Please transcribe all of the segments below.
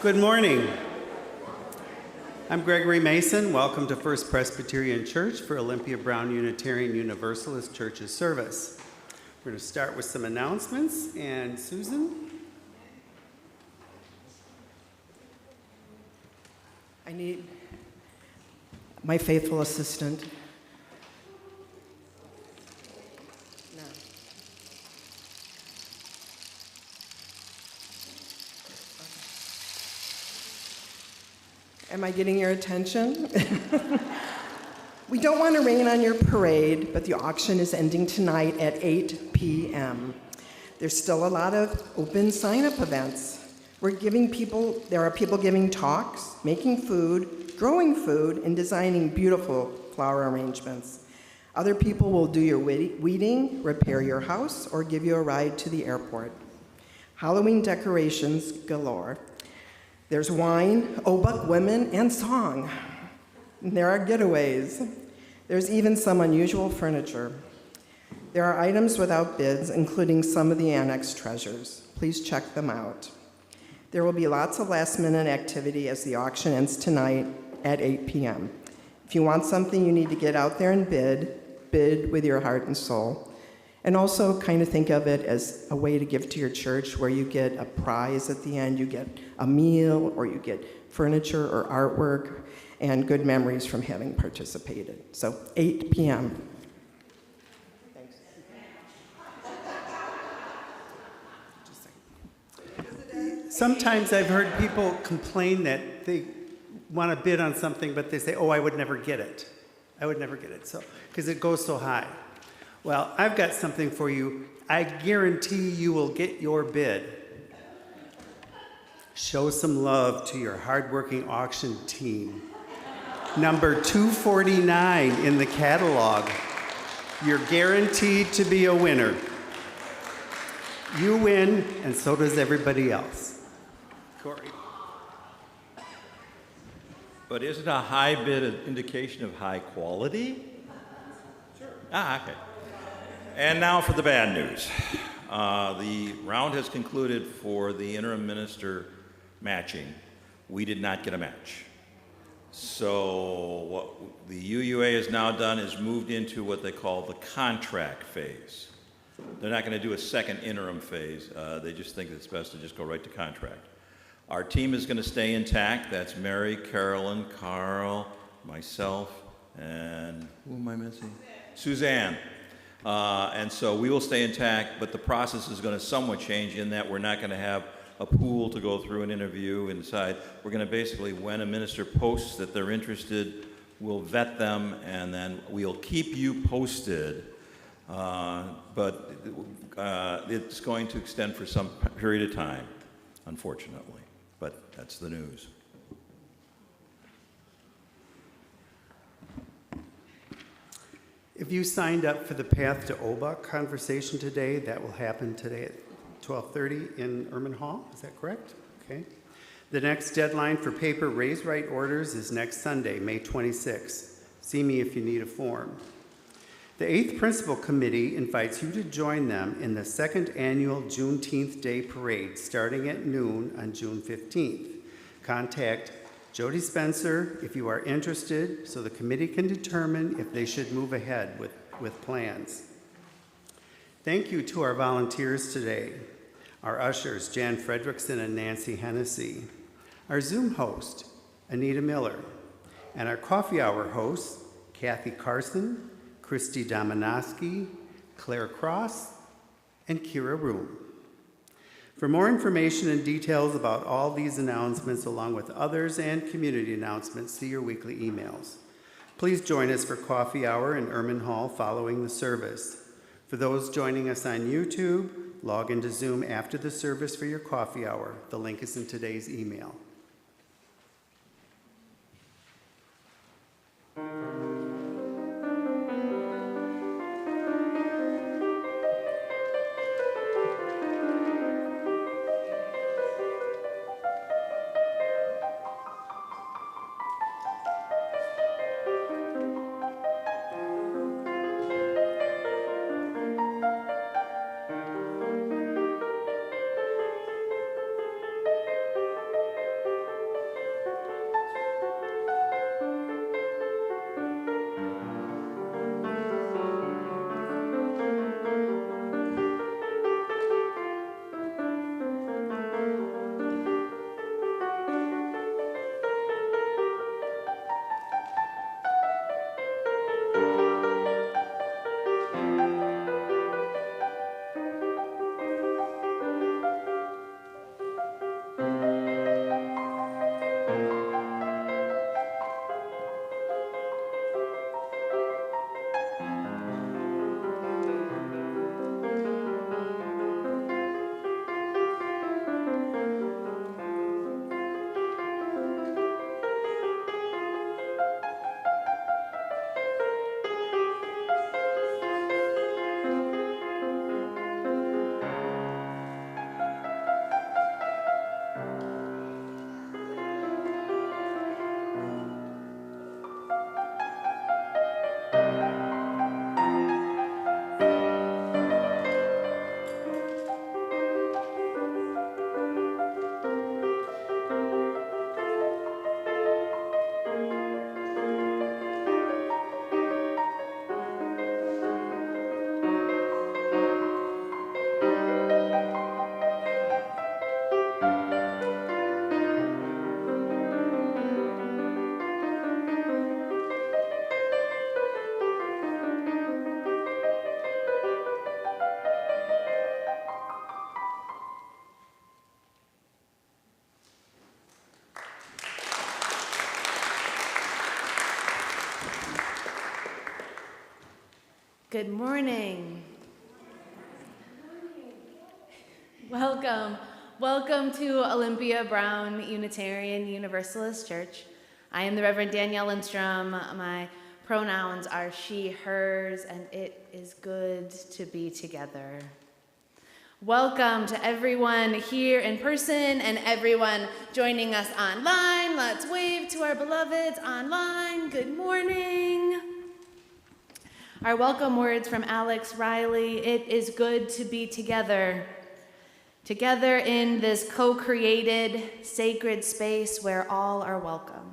Good morning. I'm Gregory Mason. Welcome to First Presbyterian Church for Olympia Brown Unitarian Universalist Church's service. We're going to start with some announcements, and Susan? I need my faithful assistant. No. Am I getting your attention? We don't want to rain on your parade, but the auction is ending tonight at 8 p.m. There's still a lot of open sign-up events. There are people giving talks, making food, growing food, and designing beautiful flower arrangements. Other people will do your weeding, repair your house, or give you a ride to the airport. Halloween decorations galore. There's wine, OBUUC women, and song. There are getaways. There's even some unusual furniture. There are items without bids, including some of the annex treasures. Please check them out. There will be lots of last-minute activity as the auction ends tonight at 8 p.m. If you want something, you need to get out there and bid with your heart and soul. And also kind of think of it as a way to give to your church where you get a prize at the end, you get a meal, or you get furniture or artwork, and good memories from having participated. So 8 p.m. Thanks. Sometimes I've heard people complain that they want to bid on something, but they say, oh, I would never get it. I would never get it, so because it goes so high. Well, I've got something for you. I guarantee you will get your bid. Show some love to your hardworking auction team. Number 249 in the catalog. You're guaranteed to be a winner. You win, and so does everybody else. Corey. But isn't a high bid an indication of high quality? Sure. Okay. And now for the bad news. The round has concluded for the interim minister matching. We did not get a match. So what the UUA has now done is moved into what they call the contract phase. They're not going to do a second interim phase. They just think it's best to just go right to contract. Our team is going to stay intact. That's Mary, Carolyn, Carl, myself, and who am I missing? Suzanne. And so we will stay intact, but the process is going to somewhat change in that we're not going to have a pool to go through an interview and decide. We're going to basically, when a minister posts that they're interested, we'll vet them, and then we'll keep you posted. But it's going to extend for some period of time, unfortunately. But that's the news. If you signed up for the Path to OBUUC conversation today, that will happen today at 12:30 in Erman Hall. Is that correct? Okay. The next deadline for paper raise right orders is next Sunday, May 26th. See me if you need a form. The 8th Principal Committee invites you to join them in the 2nd Annual Juneteenth Day Parade starting at noon on June 15th. Contact Jody Spencer if you are interested so the committee can determine if they should move ahead with plans. Thank you to our volunteers today, our ushers, Jan Fredrickson and Nancy Hennessy, our Zoom host, Anita Miller, and our coffee hour hosts, Kathy Carson, Christy Dominoski, Claire Cross, and Kira Room. For more information and details about all these announcements, along with others and community announcements, see your weekly emails. Please join us for coffee hour in Erman Hall following the service. For those joining us on YouTube, log into Zoom after the service for your coffee hour. The link is in today's email. Good morning. Welcome. Welcome to Olympia Brown Unitarian Universalist Church. I am the Reverend Danielle Lindstrom. My pronouns are she, hers, and it is good to be together. Welcome to everyone here in person and everyone joining us online. Let's wave to our beloveds online. Good morning. Our welcome words from Alex Riley. It is good to be together. Together in this co-created, sacred space where all are welcome.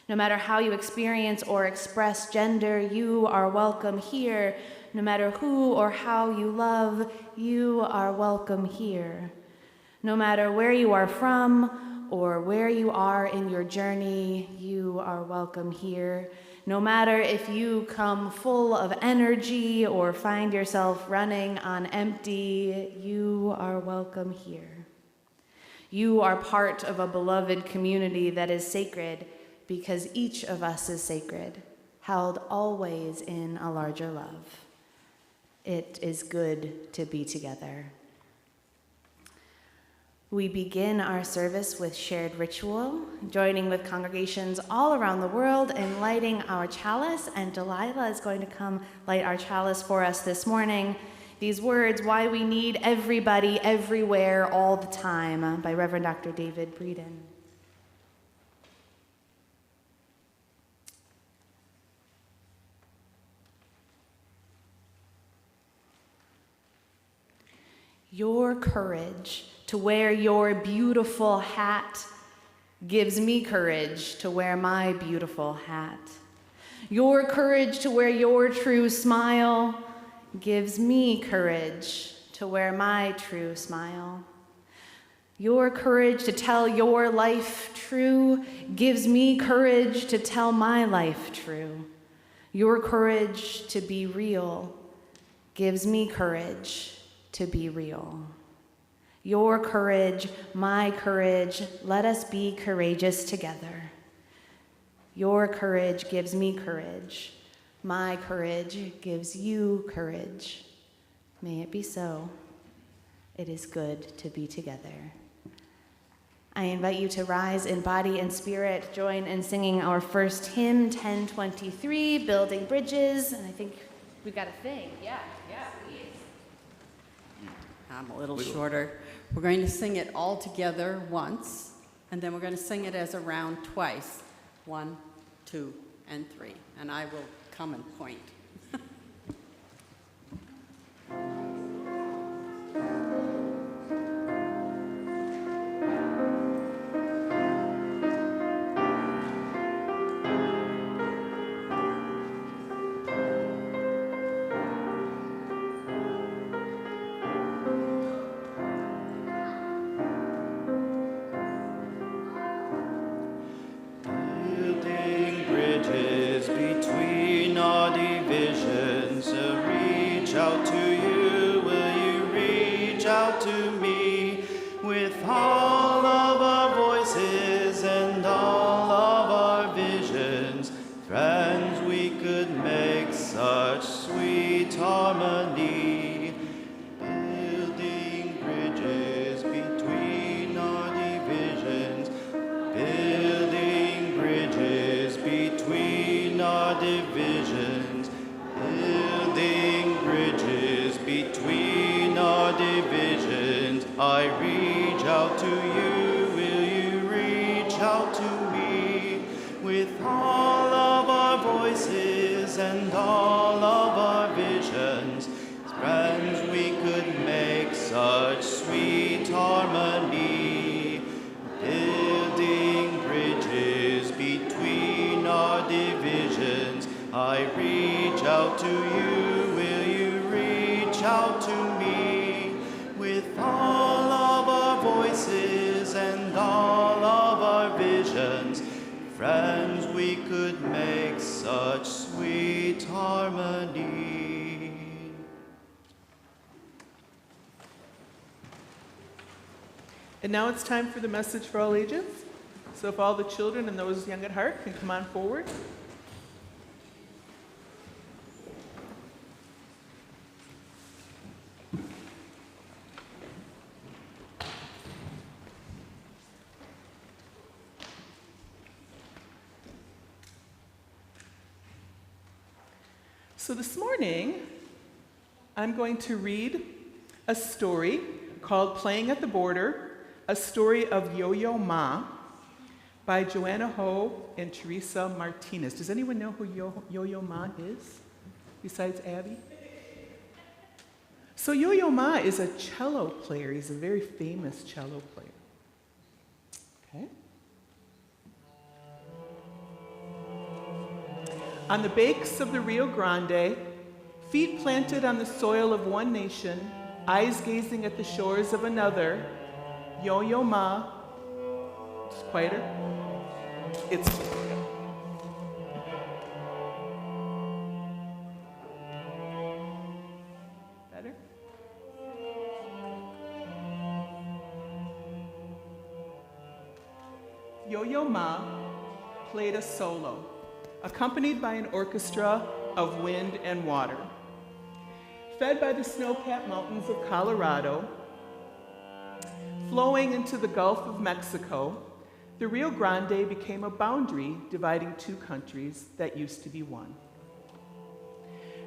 No matter how you experience or express gender, you are welcome here. No matter who or how you love, you are welcome here. No matter where you are from or where you are in your journey, you are welcome here. No matter if you come full of energy or find yourself running on empty, you are welcome here. You are part of a beloved community that is sacred because each of us is sacred, held always in a larger love. It is good to be together. We begin our service with shared ritual, joining with congregations all around the world in lighting our chalice, and Delilah is going to come light our chalice for us this morning. These words, Why We Need Everybody Everywhere All the Time, by Reverend Dr. David Breeden. Your courage to wear your beautiful hat gives me courage to wear my beautiful hat. Your courage to wear your true smile gives me courage to wear my true smile. Your courage to tell your life true gives me courage to tell my life true. Your courage to be real gives me courage to be real. Your courage, my courage, let us be courageous together. Your courage gives me courage. My courage gives you courage. May it be so. It is good to be together. I invite you to rise in body and spirit, join in singing our first hymn, 1023, Building Bridges. And I think we've got a thing. Yeah, please. I'm a little shorter. We're going to sing it all together once, and then we're going to sing it as a round twice. 1, 2, and 3. And I will come and point. And now it's time for the message for all ages. So if all the children and those young at heart can come on forward. So this morning, I'm going to read a story called Playing at the Border, a story of Yo-Yo Ma by Joanna Ho and Teresa Martinez. Does anyone know who Yo-Yo Ma is, besides Abby? So Yo-Yo Ma is a cello player. He's a very famous cello player. Okay. On the banks of the Rio Grande, feet planted on the soil of one nation, eyes gazing at the shores of another, Yo-Yo Ma, just quieter, it's better? Yo-Yo Ma played a solo, accompanied by an orchestra of wind and water. Fed by the snow-capped mountains of Colorado, flowing into the Gulf of Mexico, the Rio Grande became a boundary dividing two countries that used to be one.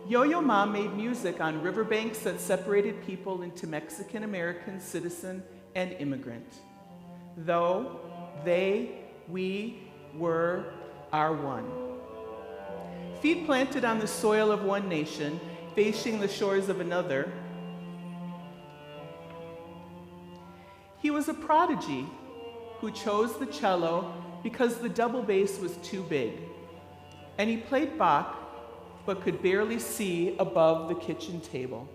Yo-Yo Ma made music on riverbanks that separated people into Mexican-American, citizen, and immigrant. Though they, we, were, are one. Feet planted on the soil of one nation, facing the shores of another. He was a prodigy who chose the cello because the double bass was too big, and he played Bach but could barely see above the kitchen table.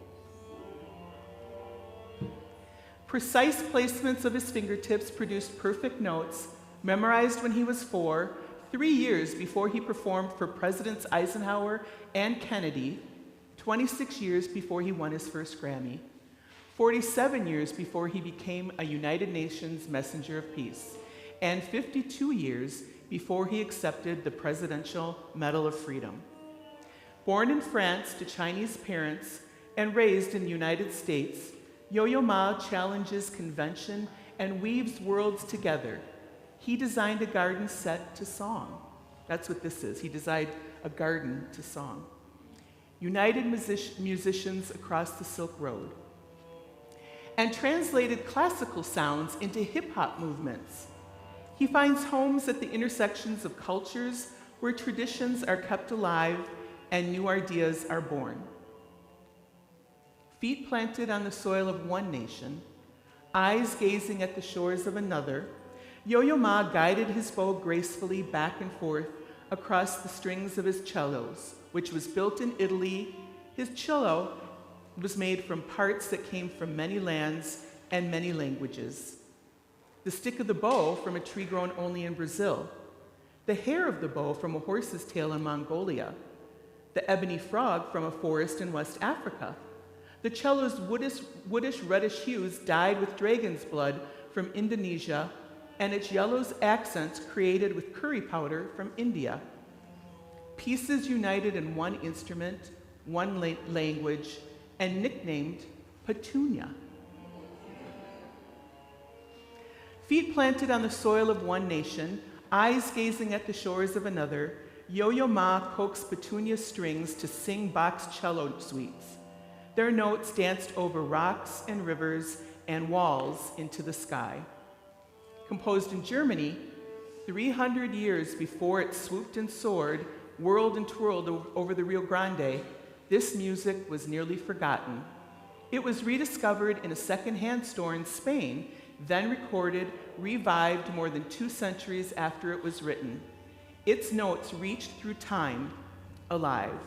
Precise placements of his fingertips produced perfect notes, memorized when he was 4, 3 years before he performed for Presidents Eisenhower and Kennedy, 26 years before he won his first Grammy, 47 years before he became a United Nations Messenger of Peace, and 52 years before he accepted the Presidential Medal of Freedom. Born in France to Chinese parents and raised in the United States, Yo-Yo Ma challenges convention and weaves worlds together. He designed a garden set to song. That's what this is. He designed a garden to song. United musicians across the Silk Road. And translated classical sounds into hip-hop movements. He finds homes at the intersections of cultures where traditions are kept alive and new ideas are born. Feet planted on the soil of one nation, eyes gazing at the shores of another, Yo-Yo Ma guided his bow gracefully back and forth across the strings of his cellos, which was built in Italy. His cello was made from parts that came from many lands and many languages. The stick of the bow from a tree grown only in Brazil, the hair of the bow from a horse's tail in Mongolia, the ebony frog from a forest in West Africa, the cello's woodish reddish hues dyed with dragon's blood from Indonesia, and its yellow's accents created with curry powder from India. Pieces united in one instrument, one language, and nicknamed Petunia. Feet planted on the soil of one nation, eyes gazing at the shores of another, Yo-Yo Ma coaxed Petunia strings to sing Bach's cello suites. Their notes danced over rocks and rivers and walls into the sky. Composed in Germany, 300 years before it swooped and soared, whirled and twirled over the Rio Grande, this music was nearly forgotten. It was rediscovered in a second-hand store in Spain, then recorded, revived more than 2 centuries after it was written. Its notes reached through time, alive.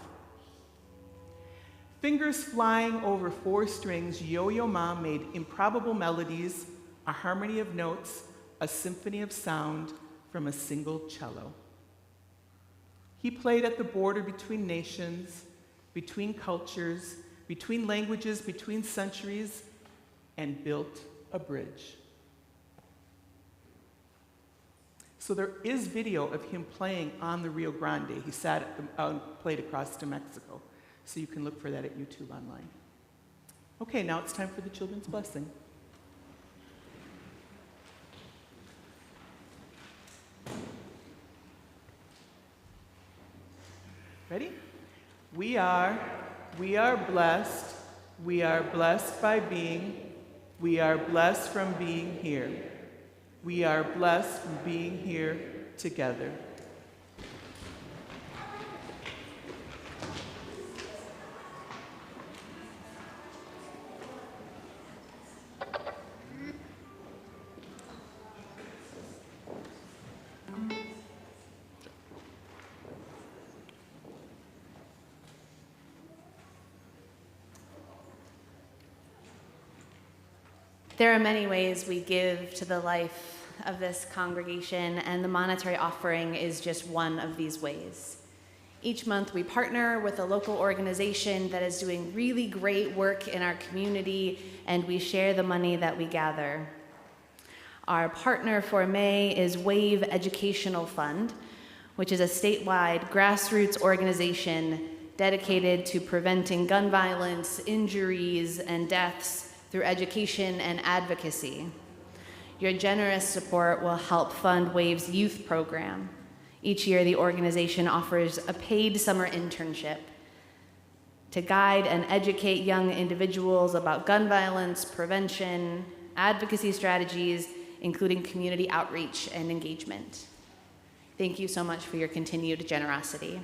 Fingers flying over 4 strings, Yo-Yo Ma made improbable melodies, a harmony of notes, a symphony of sound from a single cello. He played at the border between nations, between cultures, between languages, between centuries, and built a bridge. So there is video of him playing on the Rio Grande. He played across to Mexico. So you can look for that at YouTube online. Okay, now it's time for the children's blessing. Ready? We are blessed. We are blessed by being. We are blessed from being here. We are blessed from being here together. There are many ways we give to the life of this congregation, and the monetary offering is just one of these ways. Each month we partner with a local organization that is doing really great work in our community, and we share the money that we gather. Our partner for May is WAVE Educational Fund, which is a statewide grassroots organization dedicated to preventing gun violence, injuries, and deaths through education and advocacy. Your generous support will help fund WAVE's youth program. Each year, the organization offers a paid summer internship to guide and educate young individuals about gun violence, prevention, advocacy strategies, including community outreach and engagement. Thank you so much for your continued generosity.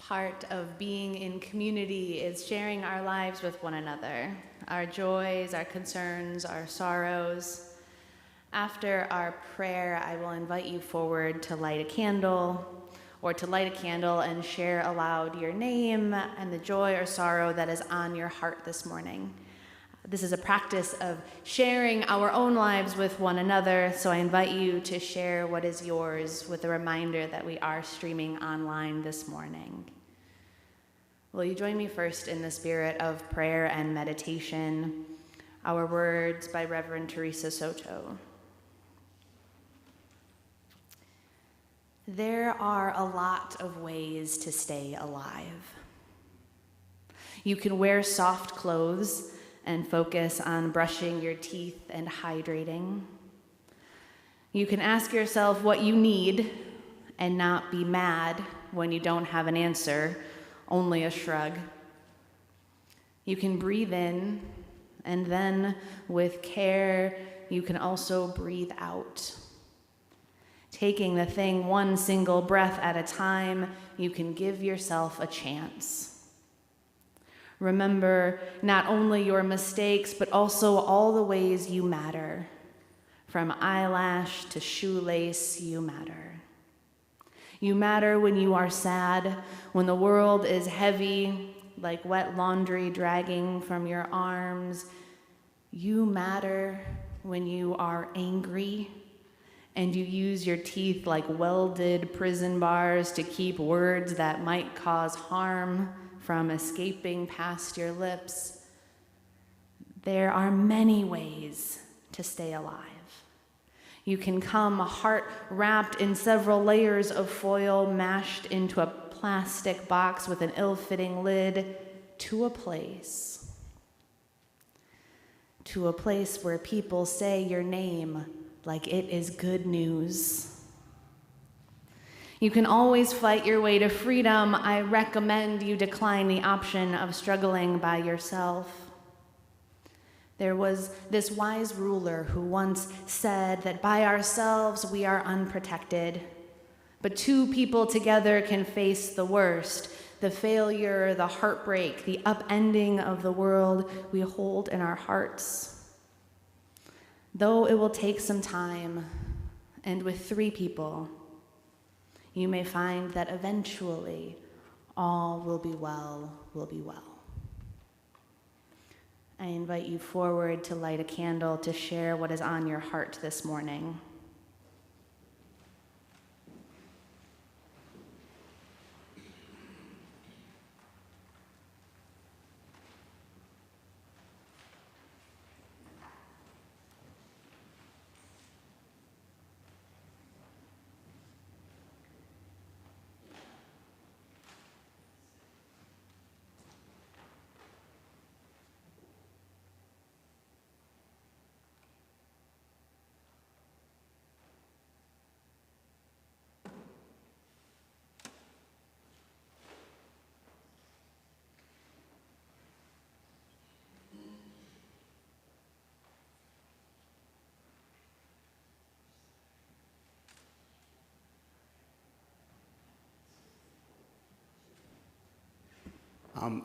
Part of being in community is sharing our lives with one another, our joys, our concerns, our sorrows. After our prayer, I will invite you forward to light a candle, or to light a candle and share aloud your name and the joy or sorrow that is on your heart this morning. This is a practice of sharing our own lives with one another, so I invite you to share what is yours with a reminder that we are streaming online this morning. Will you join me first in the spirit of prayer and meditation? Our words by Reverend Teresa Soto. There are a lot of ways to stay alive. You can wear soft clothes and focus on brushing your teeth and hydrating. You can ask yourself what you need and not be mad when you don't have an answer, only a shrug. You can breathe in, and then with care, you can also breathe out. Taking the thing one single breath at a time, you can give yourself a chance. Remember not only your mistakes, but also all the ways you matter. From eyelash to shoelace, you matter. You matter when you are sad, when the world is heavy, like wet laundry dragging from your arms. You matter when you are angry, and you use your teeth like welded prison bars to keep words that might cause harm from escaping past your lips. There are many ways to stay alive. You can come heart wrapped in several layers of foil mashed into a plastic box with an ill-fitting lid to a place where people say your name like it is good news. You can always fight your way to freedom. I recommend you decline the option of struggling by yourself. There was this wise ruler who once said that by ourselves we are unprotected, but two people together can face the worst, the failure, the heartbreak, the upending of the world we hold in our hearts. Though it will take some time, and with 3 people, you may find that eventually all will be well, will be well. I invite you forward to light a candle to share what is on your heart this morning.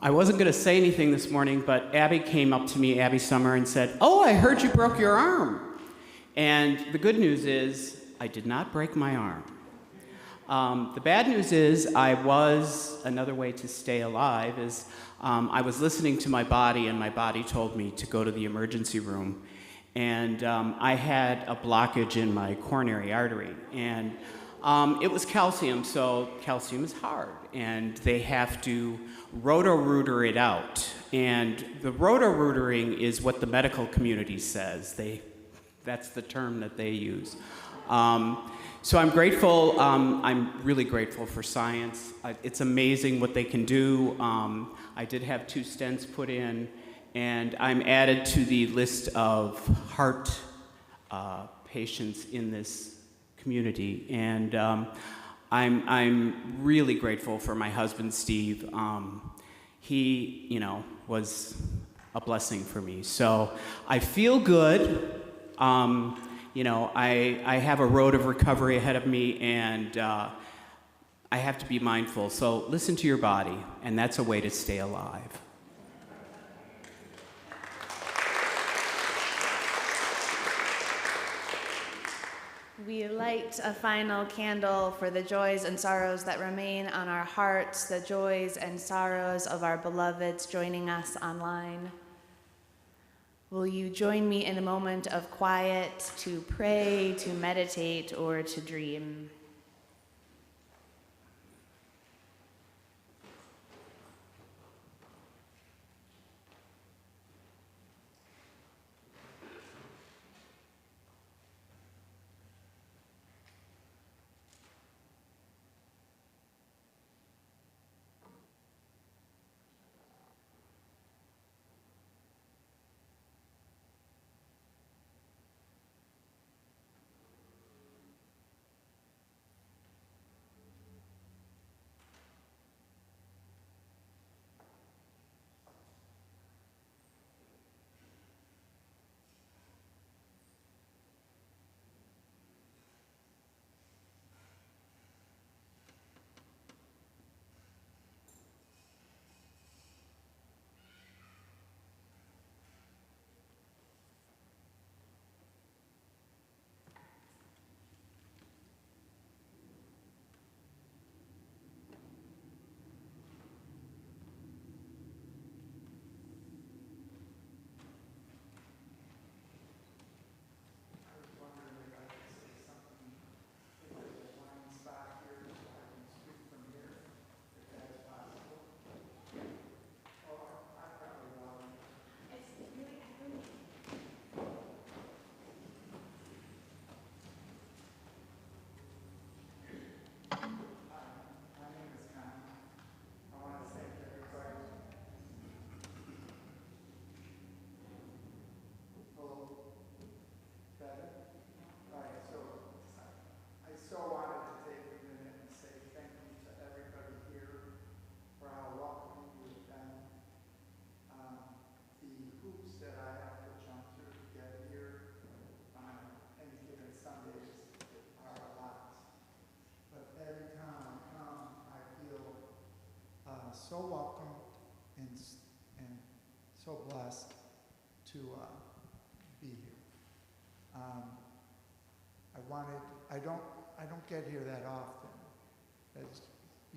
I wasn't going to say anything this morning, but Abby came up to me, Abby Summer, and said, "Oh, I heard you broke your arm." And the good news is, I did not break my arm. The bad news is, another way to stay alive is, I was listening to my body, and my body told me to go to the emergency room. And I had a blockage in my coronary artery. And it was calcium, so calcium is hard. And they have to roto-rooter it out. And the roto-rootering is what the medical community says. That's the term that they use. So I'm grateful. I'm really grateful for science. It's amazing what they can do. I did have 2 stents put in, and I'm added to the list of heart patients in this community. And I'm really grateful for my husband, Steve. He, was a blessing for me. So I feel good. I have a road of recovery ahead of me, and I have to be mindful. So listen to your body, and that's a way to stay alive. We light a final candle for the joys and sorrows that remain on our hearts, the joys and sorrows of our beloveds joining us online. Will you join me in a moment of quiet to pray, to meditate, or to dream? so blessed to be here. I don't get here that often, as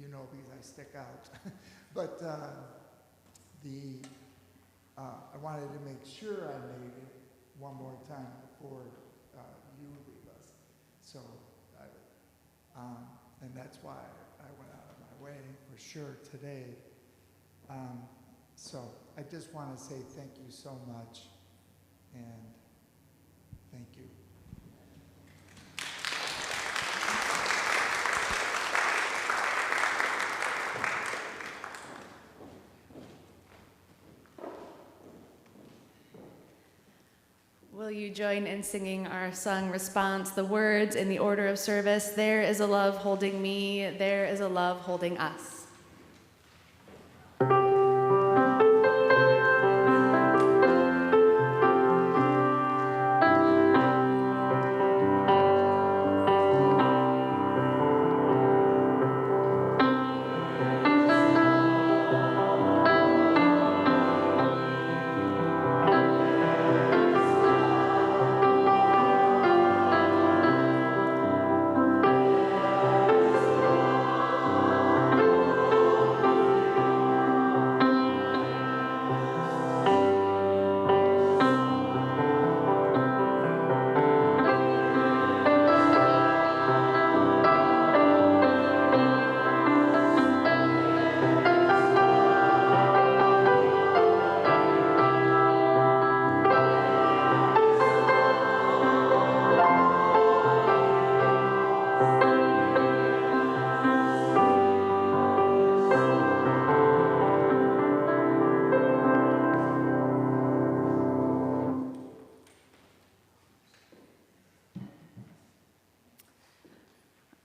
you know, because I stick out. But I wanted to make sure I made it one more time before you leave us. So, and that's why I went out of my way for sure today. So I just want to say thank you so much, and thank you. Will you join in singing our song response, the words in the order of service? There is a love holding me, there is a love holding us.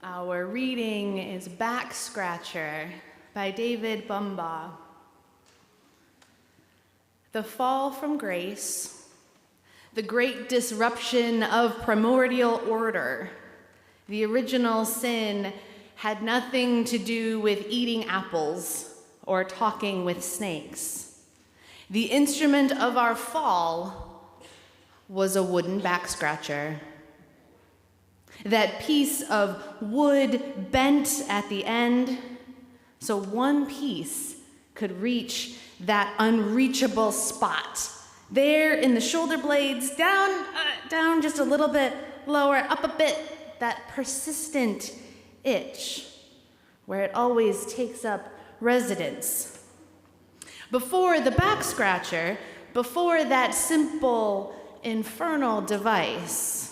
Our reading is Back Scratcher by David Bumbaugh. The fall from grace, the great disruption of primordial order, the original sin had nothing to do with eating apples or talking with snakes. The instrument of our fall was a wooden back scratcher. That piece of wood bent at the end, so one piece could reach that unreachable spot. There in the shoulder blades, down just a little bit lower, up a bit, that persistent itch, where it always takes up residence. Before the back scratcher, before that simple infernal device,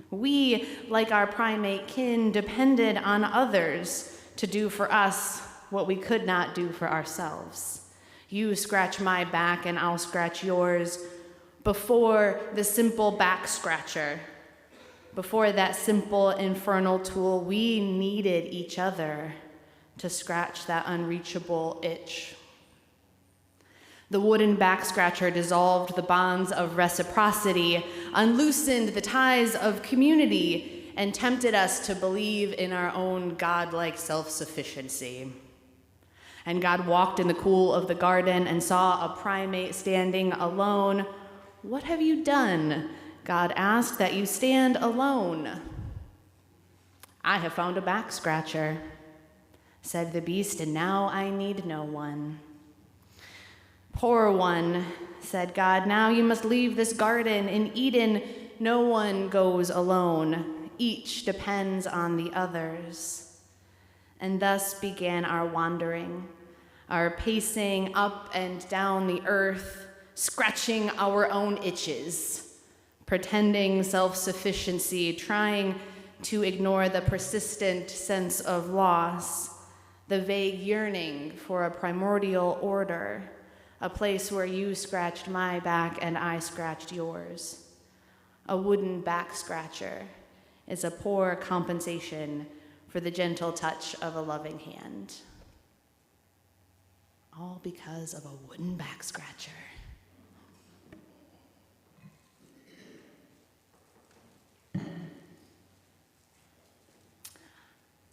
we, like our primate kin, depended on others to do for us what we could not do for ourselves. You scratch my back and I'll scratch yours. Before the simple back scratcher, before that simple infernal tool, we needed each other to scratch that unreachable itch. The wooden back scratcher dissolved the bonds of reciprocity, unloosened the ties of community, and tempted us to believe in our own godlike self-sufficiency. And God walked in the cool of the garden and saw a primate standing alone. "What have you done?" God asked, "that you stand alone?" "I have found a back scratcher," said the beast, "and now I need no one." "Poor one," said God, "now you must leave this garden. In Eden, no one goes alone. Each depends on the others." And thus began our wandering, our pacing up and down the earth, scratching our own itches, pretending self-sufficiency, trying to ignore the persistent sense of loss, the vague yearning for a primordial order, a place where you scratched my back and I scratched yours. A wooden back scratcher is a poor compensation for the gentle touch of a loving hand. All because of a wooden back scratcher.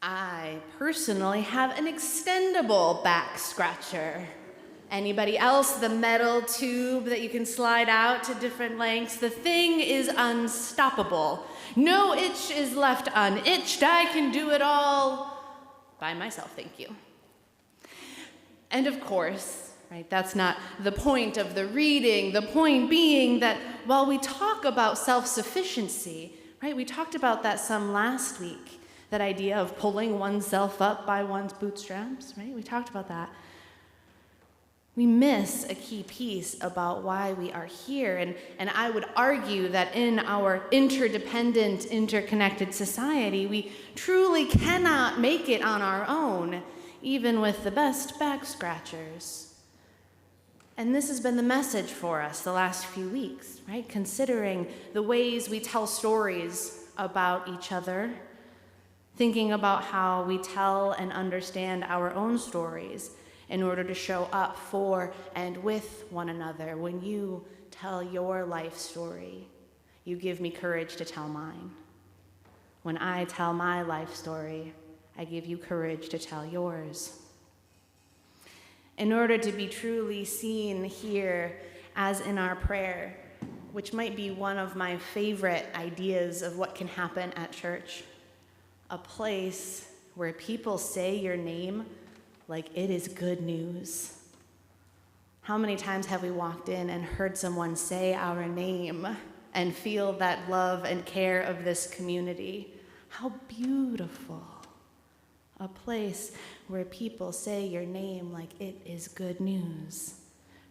I personally have an extendable back scratcher. Anybody else? The metal tube that you can slide out to different lengths. The thing is unstoppable. No itch is left unitched. I can do it all by myself, thank you. And of course, right, that's not the point of the reading. The point being that while we talk about self-sufficiency, right, we talked about that some last week, that idea of pulling oneself up by one's bootstraps, right? We talked about that. We miss a key piece about why we are here. And I would argue that in our interdependent, interconnected society, we truly cannot make it on our own, even with the best back scratchers. And this has been the message for us the last few weeks, right? Considering the ways we tell stories about each other, thinking about how we tell and understand our own stories in order to show up for and with one another. When you tell your life story, you give me courage to tell mine. When I tell my life story, I give you courage to tell yours. In order to be truly seen here as in our prayer, which might be one of my favorite ideas of what can happen at church, a place where people say your name like it is good news. How many times have we walked in and heard someone say our name and feel that love and care of this community? How beautiful. A place where people say your name like it is good news.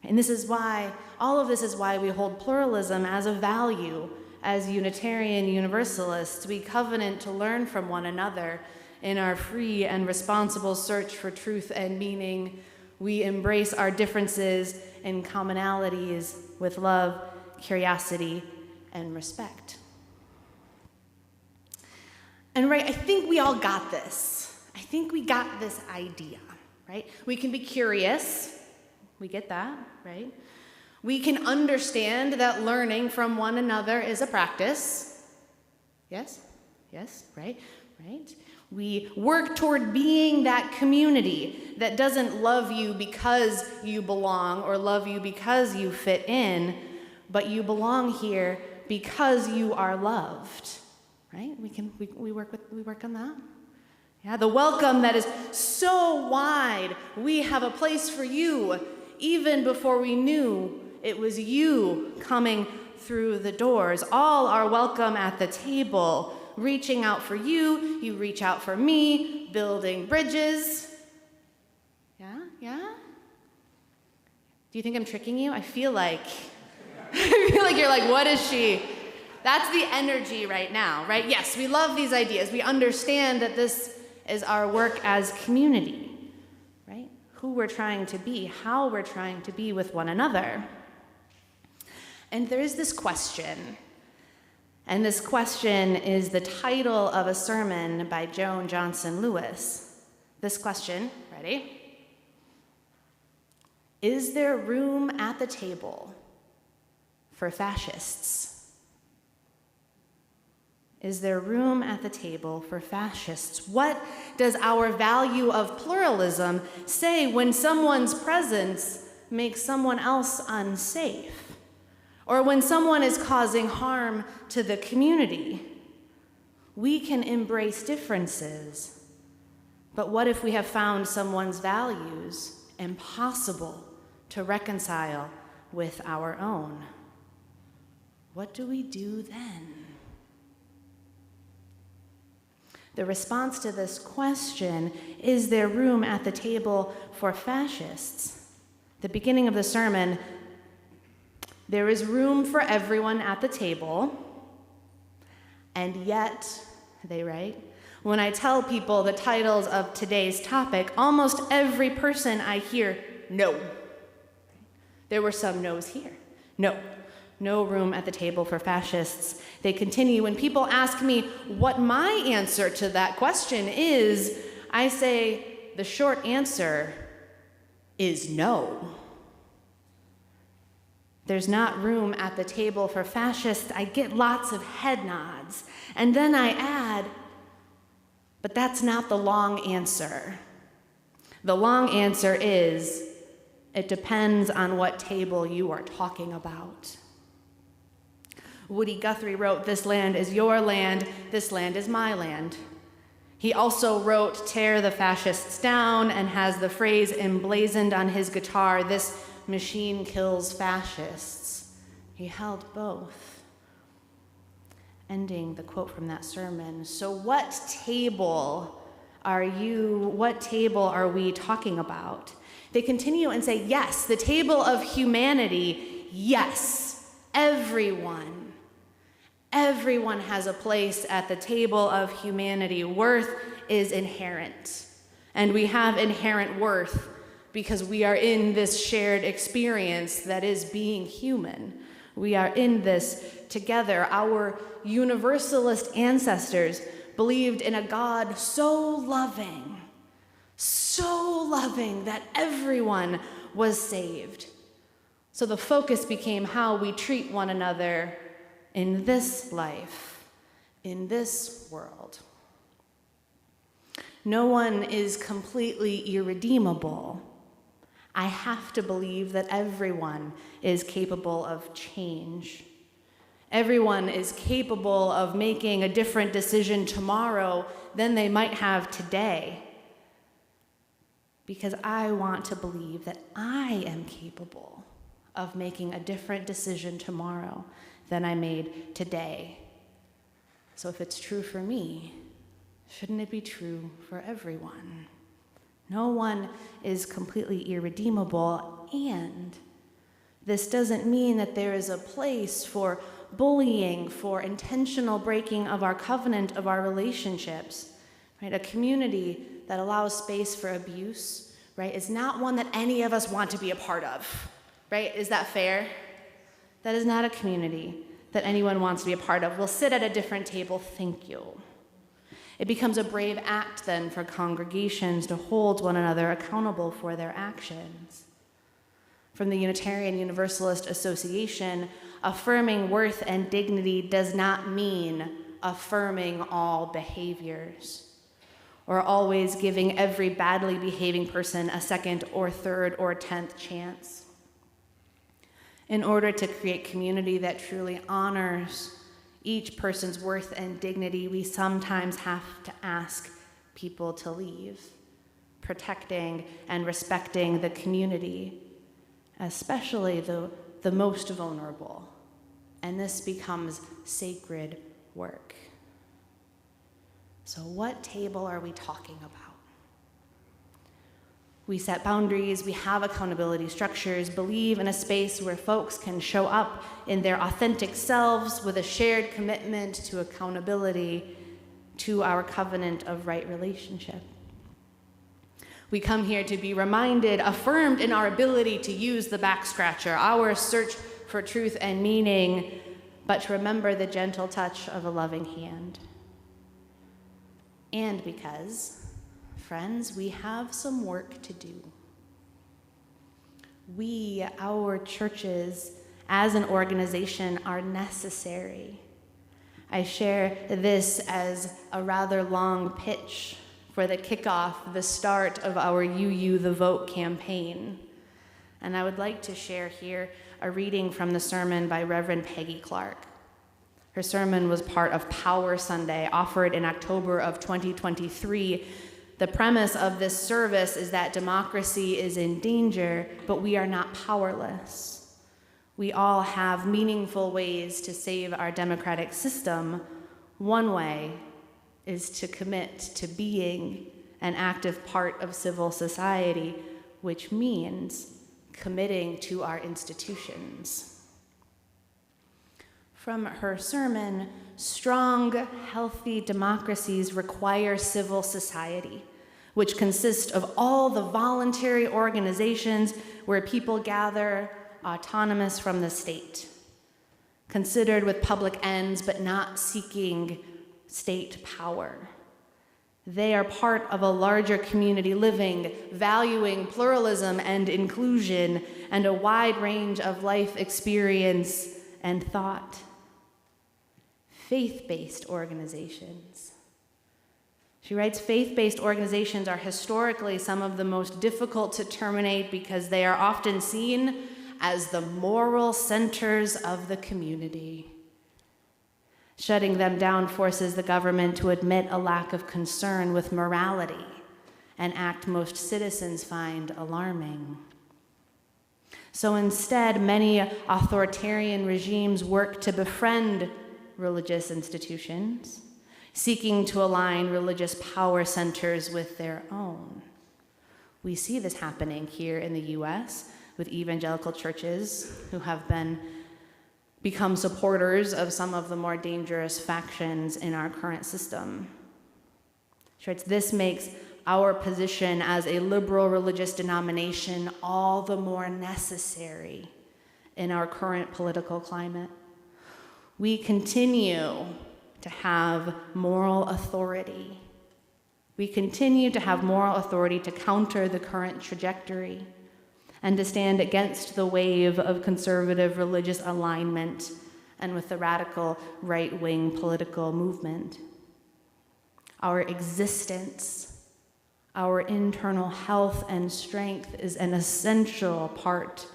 And this is why, all of this is why we hold pluralism as a value. As Unitarian Universalists, we covenant to learn from one another. In our free and responsible search for truth and meaning, we embrace our differences and commonalities with love, curiosity, and respect. And right, I think we all got this. I think we got this idea, right? We can be curious. We get that, right? We can understand that learning from one another is a practice. Yes? Yes, right? Right? We work toward being that community that doesn't love you because you belong or love you because you fit in, but you belong here because you are loved, right? We work on that. Yeah, the welcome that is so wide. We have a place for you even before we knew it was you coming through the doors. All are welcome at the table. Reaching out for you, you reach out for me, building bridges. Yeah? Do you think I'm tricking you? I feel like you're like, what is she? That's the energy right now, right? Yes, we love these ideas. We understand that this is our work as community, right? Who we're trying to be, how we're trying to be with one another. And there is this question. And this question is the title of a sermon by Joan Johnson Lewis. This question, ready? Is there room at the table for fascists? Is there room at the table for fascists? What does our value of pluralism say when someone's presence makes someone else unsafe? Or when someone is causing harm to the community? We can embrace differences, but what if we have found someone's values impossible to reconcile with our own? What do we do then? The response to this question, is there room at the table for fascists? The beginning of the sermon, there is room for everyone at the table, and yet, they write, when I tell people the titles of today's topic, almost every person I hear, no. There were some no's here. No room at the table for fascists. They continue, when people ask me what my answer to that question is, I say the short answer is no. There's not room at the table for fascists. I get lots of head nods. And then I add, but that's not the long answer. The long answer is, It depends on what table you are talking about. Woody Guthrie wrote, "This land is your land, this land is my land." He also wrote, "Tear the fascists down," and has the phrase emblazoned on his guitar, "This machine kills fascists." He held both. Ending the quote from that sermon. So what table are we talking about? They continue and say, yes, the table of humanity, yes, everyone has a place at the table of humanity. Worth is inherent, and we have inherent worth because we are in this shared experience that is being human. We are in this together. Our universalist ancestors believed in a God so loving that everyone was saved. So the focus became how we treat one another in this life, in this world. No one is completely irredeemable. I have to believe that everyone is capable of change. Everyone is capable of making a different decision tomorrow than they might have today. Because I want to believe that I am capable of making a different decision tomorrow than I made today. So if it's true for me, shouldn't it be true for everyone? No one is completely irredeemable, and this doesn't mean that there is a place for bullying, for intentional breaking of our covenant, of our relationships, right? A community that allows space for abuse, right, is not one that any of us want to be a part of, right? Is that fair? That is not a community that anyone wants to be a part of. We'll sit at a different table, thank you. It becomes a brave act then for congregations to hold one another accountable for their actions. From the Unitarian Universalist Association, affirming worth and dignity does not mean affirming all behaviors, or always giving every badly behaving person a second or third or 10th chance. In order to create community that truly honors each person's worth and dignity, we sometimes have to ask people to leave, protecting and respecting the community, especially the most vulnerable. And this becomes sacred work. So what table are we talking about? We set boundaries, we have accountability structures, believe in a space where folks can show up in their authentic selves with a shared commitment to accountability to our covenant of right relationship. We come here to be reminded, affirmed in our ability to use the back scratcher, our search for truth and meaning, but to remember the gentle touch of a loving hand. And because, friends, we have some work to do. We, our churches, as an organization, are necessary. I share this as a rather long pitch for the kickoff, the start of our UU the Vote campaign. And I would like to share here a reading from the sermon by Reverend Peggy Clark. Her sermon was part of Power Sunday, offered in October of 2023. The premise of this service is that democracy is in danger, but we are not powerless. We all have meaningful ways to save our democratic system. One way is to commit to being an active part of civil society, which means committing to our institutions. From her sermon, strong, healthy democracies require civil society, which consists of all the voluntary organizations where people gather autonomous from the state, considered with public ends but not seeking state power. They are part of a larger community living, valuing pluralism and inclusion and a wide range of life experience and thought. Faith-based organizations She writes, faith-based organizations are historically some of the most difficult to terminate because they are often seen as the moral centers of the community. Shutting them down forces the government to admit a lack of concern with morality, an act most citizens find alarming. So instead, many authoritarian regimes work to befriend religious institutions, seeking to align religious power centers with their own. We see this happening here in the US with evangelical churches who have become supporters of some of the more dangerous factions in our current system. Church, this makes our position as a liberal religious denomination all the more necessary in our current political climate. We continue to have moral authority. We continue to have moral authority to counter the current trajectory and to stand against the wave of conservative religious alignment and with the radical right-wing political movement. Our existence, our internal health and strength is an essential part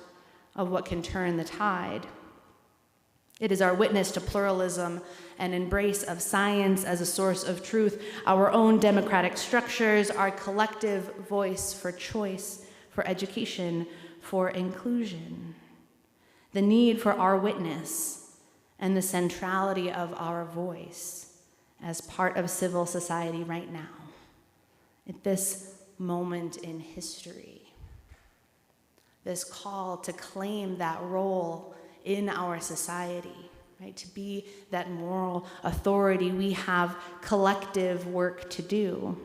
of what can turn the tide. It is our witness to pluralism and embrace of science as a source of truth, our own democratic structures, our collective voice for choice, for education, for inclusion, the need for our witness, and the centrality of our voice as part of civil society right now, at this moment in history. This call to claim that role in our society, right? To be that moral authority, we have collective work to do.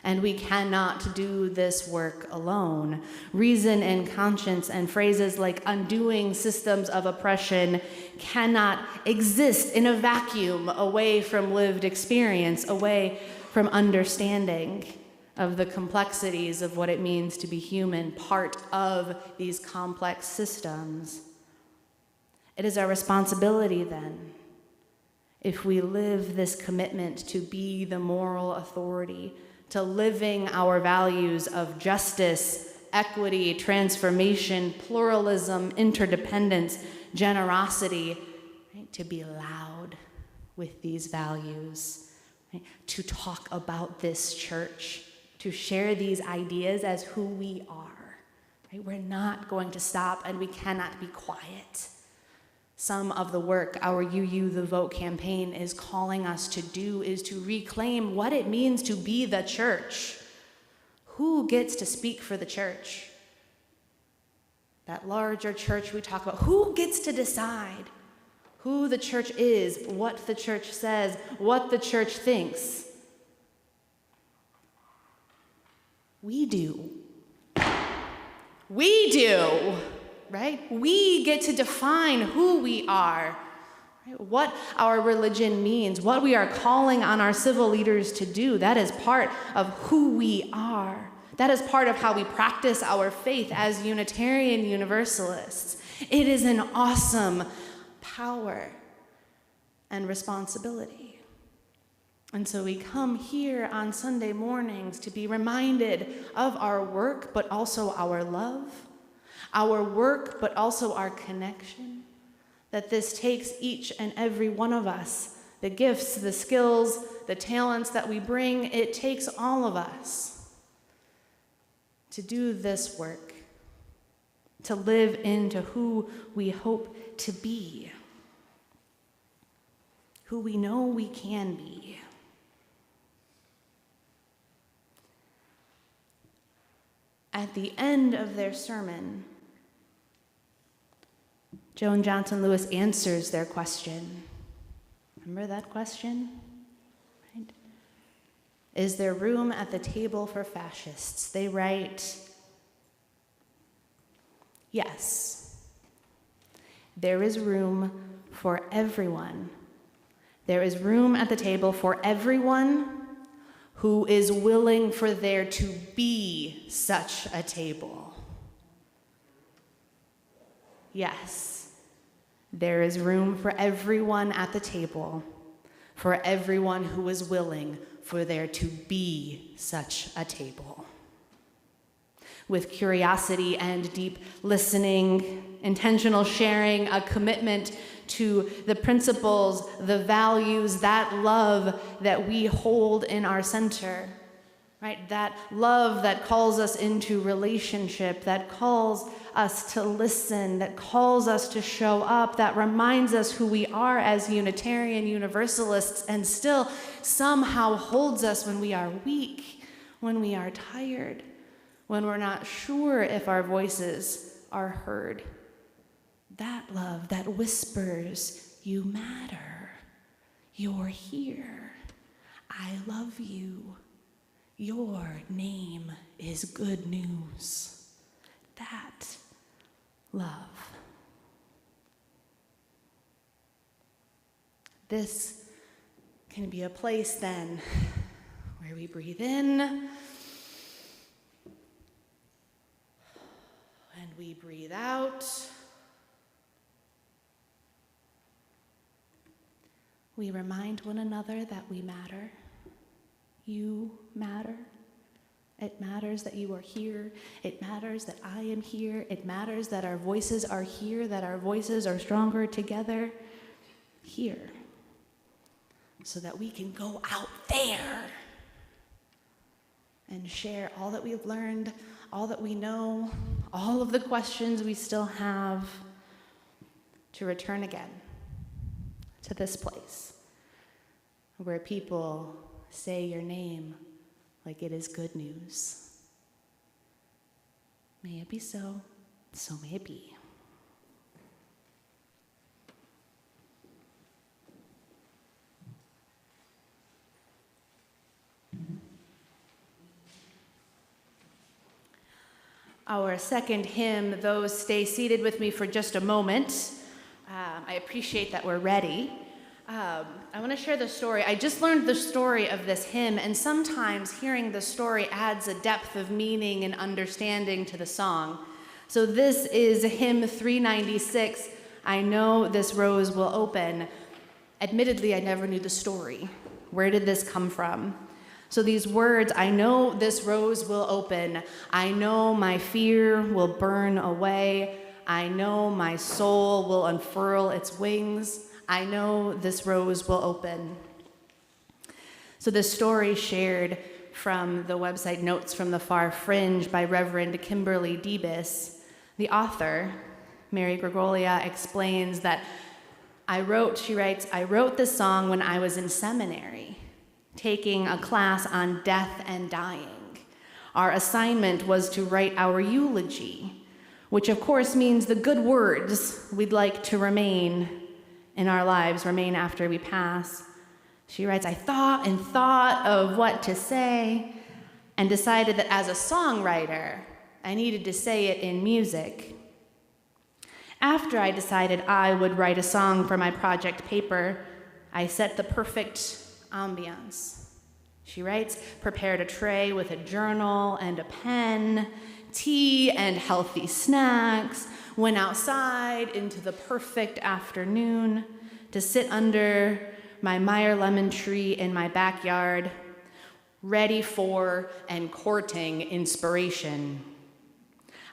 And we cannot do this work alone. Reason and conscience and phrases like undoing systems of oppression cannot exist in a vacuum away from lived experience, away from understanding of the complexities of what it means to be human, part of these complex systems. It is our responsibility then, if we live this commitment to be the moral authority, to living our values of justice, equity, transformation, pluralism, interdependence, generosity, right? To be loud with these values, right? To talk about this church, to share these ideas as who we are. Right? We're not going to stop, and we cannot be quiet. Some of the work our UU the Vote campaign is calling us to do is to reclaim what it means to be the church. Who gets to speak for the church? That larger church we talk about, who gets to decide who the church is, what the church says, what the church thinks? We do. We do. Right? We get to define who we are, right? What our religion means, what we are calling on our civil leaders to do. That is part of who we are. That is part of how we practice our faith as Unitarian Universalists. It is an awesome power and responsibility. And so we come here on Sunday mornings to be reminded of our work, but also our love. Our work, but also our connection, that this takes each and every one of us, the gifts, the skills, the talents that we bring, it takes all of us to do this work, to live into who we hope to be, who we know we can be. At the end of their sermon, Joan Johnson Lewis answers their question. Remember that question? Right? Is there room at the table for fascists? They write, yes. There is room for everyone. There is room at the table for everyone who is willing for there to be such a table. Yes. There is room for everyone at the table, for everyone who is willing for there to be such a table. With curiosity and deep listening, intentional sharing, a commitment to the principles, the values, that love that we hold in our center, right? That love that calls us into relationship, that calls us to listen, that calls us to show up, that reminds us who we are as Unitarian Universalists, and still somehow holds us when we are weak, when we are tired, when we're not sure if our voices are heard. That love that whispers, you matter, you're here, I love you, your name is good news. That love. This can be a place then where we breathe in and we breathe out. We remind one another that we matter. You matter. It matters that you are here. It matters that I am here. It matters that our voices are here, that our voices are stronger together here, so that we can go out there and share all that we've learned, all that we know, all of the questions we still have, to return again to this place where people say your name like it is good news. May it be so, so may it be. Our second hymn, though, stay seated with me for just a moment. I appreciate that we're ready. I want to share the story. I just learned the story of this hymn, and sometimes hearing the story adds a depth of meaning and understanding to the song. So this is hymn 396, I Know This Rose Will Open. Admittedly, I never knew the story. Where did this come from? So these words, I know this rose will open. I know my fear will burn away. I know my soul will unfurl its wings. I know this rose will open. So this story shared from the website Notes from the Far Fringe by Reverend Kimberly Debus. The author, Mary Gregolia, explains that she writes, I wrote this song when I was in seminary, taking a class on death and dying. Our assignment was to write our eulogy, which of course means the good words we'd like to remain in our lives, remain after we pass. She writes, I thought and thought of what to say and decided that as a songwriter, I needed to say it in music. After I decided I would write a song for my project paper, I set the perfect ambiance. She writes, prepared a tray with a journal and a pen, tea and healthy snacks, went outside into the perfect afternoon to sit under my Meyer lemon tree in my backyard, ready for and courting inspiration.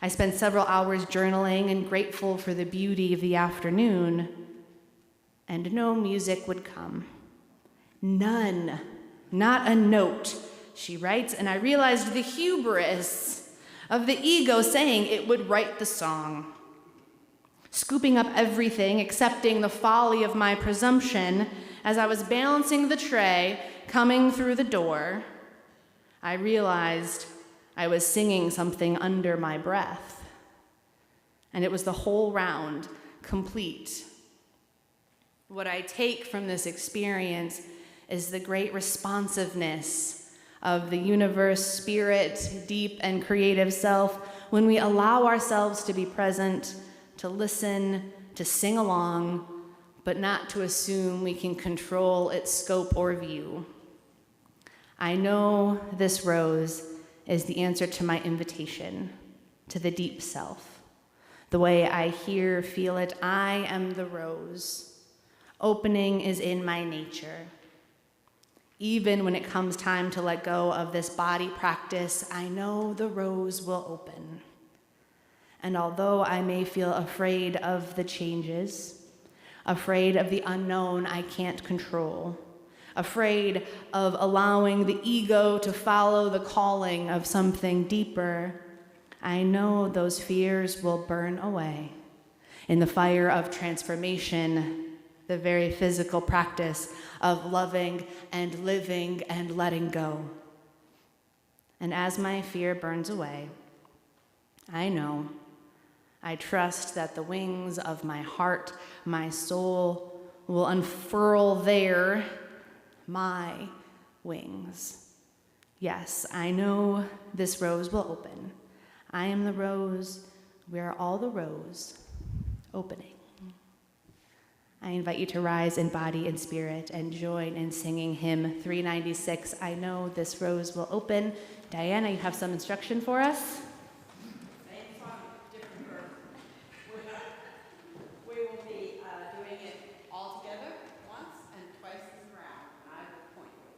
I spent several hours journaling and grateful for the beauty of the afternoon, and no music would come. None, not a note, she writes, and I realized the hubris of the ego saying it would write the song. Scooping up everything, accepting the folly of my presumption, as I was balancing the tray, coming through the door, I realized I was singing something under my breath, and it was the whole round, complete. What I take from this experience is the great responsiveness of the universe, spirit, deep and creative self, when we allow ourselves to be present, to listen, to sing along, but not to assume we can control its scope or view. I know this rose is the answer to my invitation to the deep self. The way I hear, feel it, I am the rose. Opening is in my nature. Even when it comes time to let go of this body practice, I know the rose will open. And although I may feel afraid of the changes, afraid of the unknown I can't control, afraid of allowing the ego to follow the calling of something deeper, I know those fears will burn away in the fire of transformation, the very physical practice of loving and living and letting go. And as my fear burns away, I trust that the wings of my heart, my soul, will unfurl my wings. Yes, I know this rose will open. I am the rose. We are all the rose opening. I invite you to rise in body and spirit and join in singing hymn 396, I Know This Rose Will Open. Diana, you have some instruction for us? We will be doing it all together once and twice as round, and I will point you.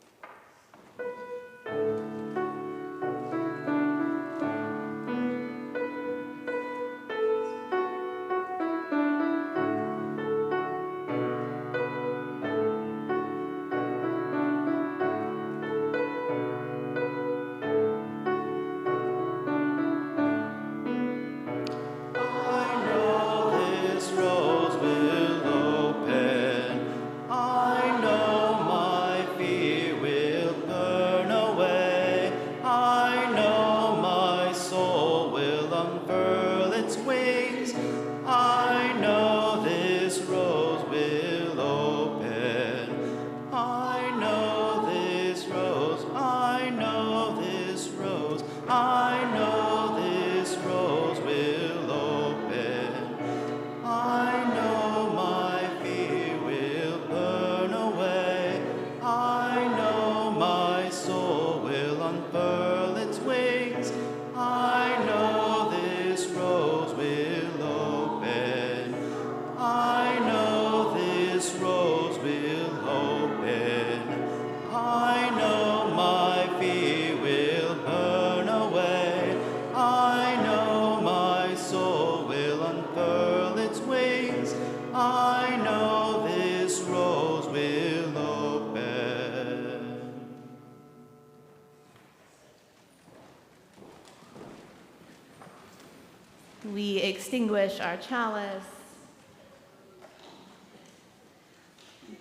We extinguish our chalice,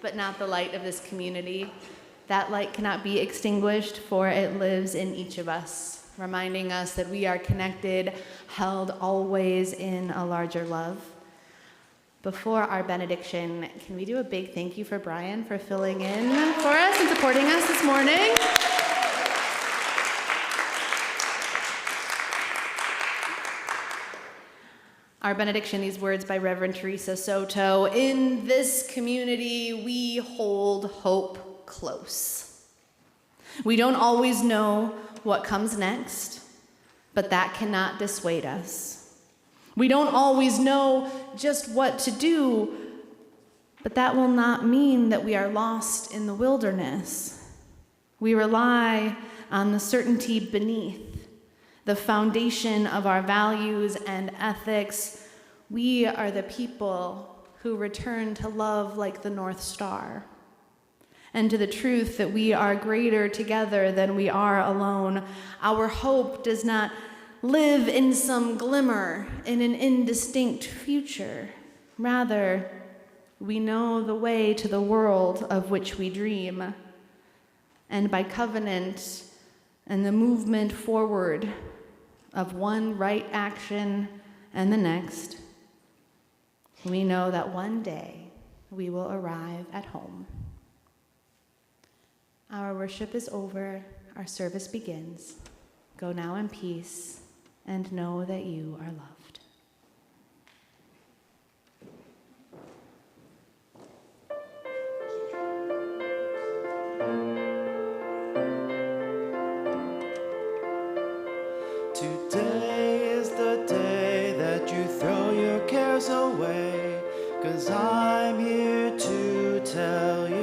but not the light of this community. That light cannot be extinguished, for it lives in each of us, reminding us that we are connected, held always in a larger love. Before our benediction, can we do a big thank you for Brian for filling in for us and supporting us this morning? Our benediction, these words by Reverend Teresa Soto. In this community, we hold hope close. We don't always know what comes next, but that cannot dissuade us. We don't always know just what to do, but that will not mean that we are lost in the wilderness. We rely on the certainty beneath, the foundation of our values and ethics. We are the people who return to love like the North Star, and to the truth that we are greater together than we are alone. Our hope does not live in some glimmer in an indistinct future. Rather, we know the way to the world of which we dream. And by covenant and the movement forward of one right action and the next, we know that one day we will arrive at home. Our worship is over. Our service begins. Go now in peace and know that you are loved. Today is the day that you throw your cares away, 'cause I'm here to tell you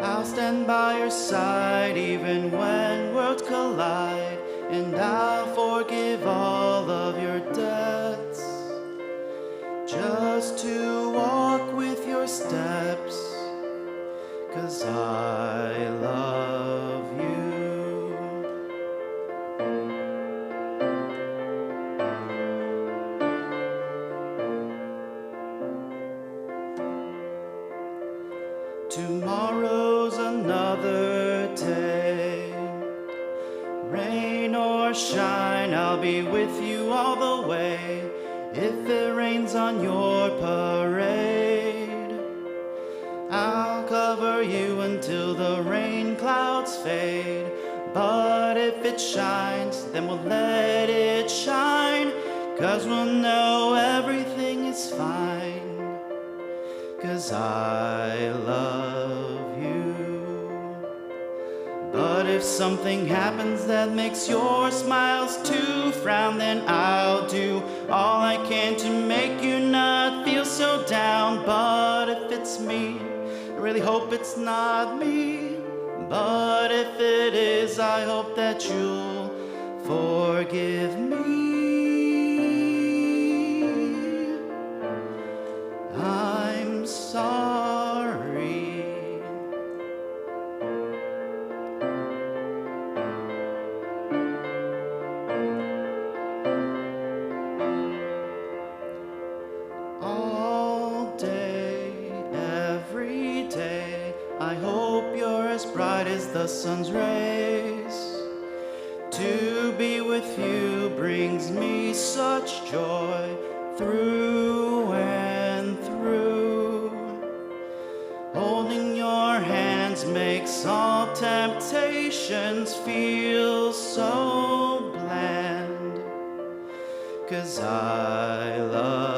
I'll stand by your side even when worlds collide, and I'll forgive all of your debts, just to walk with your steps, 'cause I love you. Tomorrow's another day. Rain or shine, I'll be with you all the way. If it rains on your parade, I'll cover you until the rain clouds fade. But if it shines, then we'll let it shine, 'cause we'll know everything is fine, 'cause I love you. But if something happens that makes your smiles to frown, then I'll do all I can to make you not feel so down. But if it's me, I really hope it's not me. But if it is, I hope that you'll forgive me. I'm sorry. All day, every day, I hope you're as bright as the sun's rays. To be with you brings me such joy through and through. Holding your hands makes all temptations feel so bland, 'cause I love